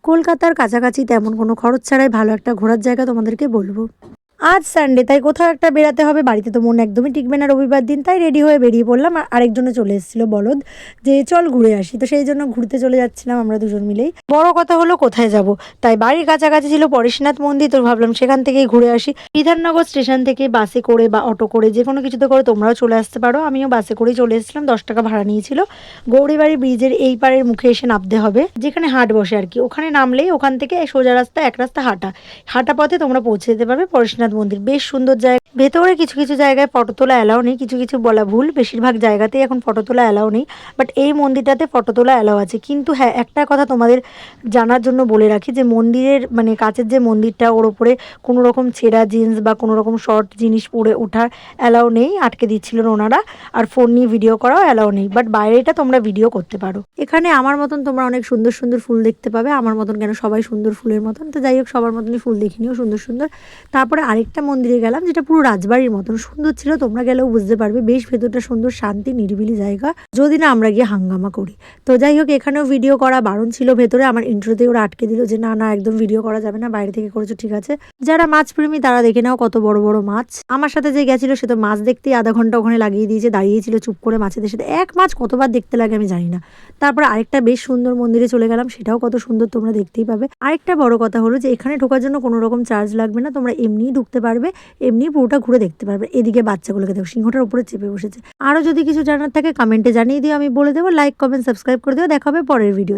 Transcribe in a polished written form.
কলকাতার কাছাকাছি তেমন কোনো খরচ ছাড়াই ভালো একটা ঘোরার জায়গা তোমাদেরকে বলবো। আজ সানডে, তাই কোথাও একটা বেরাতে হবে, বাড়িতে তো মন একদমই টিকবে না রবিবার দিন, তাই রেডি হয়ে বেরিয়ে পড়লাম। আর আরেকজনও চলে এসেছিল বলদ, যে চল ঘুরে আসি, তো সেই জন্য ঘুরতে চলে যাচ্ছিলাম আমরা দুজন মিলেই। বড় কথা হলো কোথায় যাব, তাই বাড়ির কাছাকাছি ছিল পরেশনাথ মন্দির, তো ভাবলাম সেখান থেকেই ঘুরে আসি। বিধাননগর স্টেশন থেকে বাসে করে বা অটো করে যে কোনো কিছুতে করে তোমরাও চলে আসতে পারো, আমিও বাসে করেই চলে এসেছিলাম। 10 টাকা ভাড়া নিয়েছিল। গৌরীবাড়ি ব্রিজের এই পারের মুখে এসে নামতে হবে, যেখানে হাট বসে আর কি, ওখানে নামলেই ওখান থেকে সোজা রাস্তা, এক রাস্তা হাঁটা, হাঁটা পথে তোমরা পৌঁছে যেতে পারবে পরেশনাথ মন্দির। বেশ সুন্দর জায়গা। ভেতরে কিছু কিছু জায়গায় ফটো তোলা অ্যালাউ নেই, কিছু কিছু বলা ভুল, বেশিরভাগ জায়গাতেই এখন ফটো তোলা অ্যালাউ নেই, বাট এই মন্দিরটাতে ফটো তোলা অ্যালাউ আছে। কিন্তু হ্যাঁ, একটা কথা তোমাদের জানার জন্য বলে রাখি, যে মন্দিরের মানে কাছের যে মন্দিরটা, ওর ওপরে কোনো রকম ছেঁড়া জিন্স বা কোনো রকম শর্ট জিনিস পরে ওঠার অ্যালাউ নেই, আটকে দিচ্ছিলেন ওনারা। আর ফোন নিয়ে ভিডিও করাও অ্যালাউ নেই, বাট বাইরেটা তোমরা ভিডিও করতে পারো। এখানে আমার মতন তোমরা অনেক সুন্দর সুন্দর ফুল দেখতে পাবে, আমার মতন কেন, সবাই সুন্দর ফুলের মতন, তো যাই হোক সবার মতনই ফুল দেখিনিও সুন্দর সুন্দর। তারপরে আরেকটা মন্দিরে গেলাম, যেটা পুরো রাজবাড়ির মতন সুন্দর ছিল, তোমরা গেলেও বুঝতে পারবে। বেশ ভেতরটা সুন্দর, শান্তি নিরিবিলি জায়গা, যদি না আমরা গিয়ে হাঙ্গামা করি। তো যাই হোক, এখানেও ভিডিও করা বারণ ছিল ভেতরে, আমার ইন্ট্রোতে ওরা আটকে দিল যে না না, একদম ভিডিও করা যাবে না, বাইরে থেকে করেছো ঠিক আছে। যারা মাছ প্রেমী তারা দেখে নাও কত বড় বড় মাছ। আমার সাথে যে গেছিল সে তো মাছ দেখতেই আধা ঘন্টা ওখানে লাগিয়ে দিয়েছে, দাঁড়িয়েছিল চুপ করে মাছেদের সাথে। এক মাছ কতবার দেখতে লাগে আমি জানি না। তারপরে আরেকটা বেশ সুন্দর মন্দিরে চলে গেলাম, সেটাও কত সুন্দর তোমরা দেখতেই পাবে। আরেকটা বড় কথা হলো যে এখানে ঢোকার জন্য কোনো রকম চার্জ লাগবে না, তোমরা এমনিই ঢুকতে পারবে, এমনি পুরোটা ঘুরে দেখতে পারবে। এদিকে বাচ্চাগুলোকে দেখো সিংহটার উপরে চেপে বসেছে। আরও যদি কিছু জানার থাকে কমেন্টে জানিয়ে দিও, আমি বলে দেবো। লাইক কমেন্ট সাবস্ক্রাইব করে দিও, দেখা হবে পরের ভিডিও।